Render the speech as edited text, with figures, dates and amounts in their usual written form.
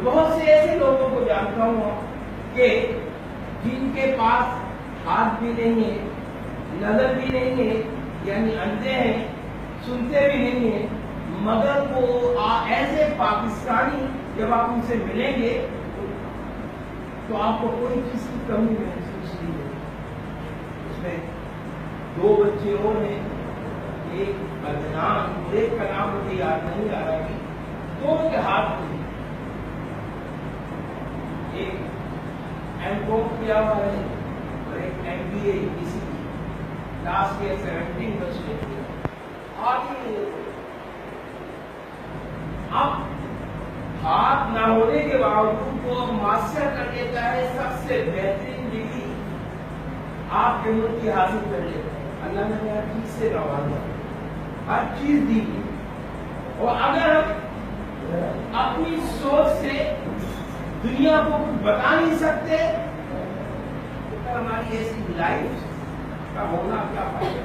بہت سے ایسے لوگوں کو جانتا ہوں کہ جن کے پاس ہاتھ بھی نہیں ہے، نظر بھی نہیں ہے، یعنی اندھے ہیں، سنتے بھی نہیں ہیں، مگر وہ ایسے پاکستانی جب آپ ان سے ملیں گے تو آپ کو کوئی چیز کی کمی محسوس نہیں ہوگی۔ اس میں 2 بچے اور ہیں، ایک عدنان، ایک کا نام مجھے یاد نہیں آ رہا کہ 2 کے ہاتھ میں ایک M.Com کیا ہوا ہے اور ایک MBA کسی لاسٹ ایئر 17 بچے آگے۔ اب ہاتھ نہ ہونے کے باوجود وہ ماسٹر کر لیتا ہے، سب سے بہترین ڈگری آپ کے ملک کی حاصل کر لیتا ہے۔ اللہ نے ہر چیز سے نوازا، ہر چیز دی، اور اگر ہم اپنی سوچ سے دنیا کو کچھ بتا نہیں سکتے تو ہماری ایسی لائف کا ہونا کیا فائدہ؟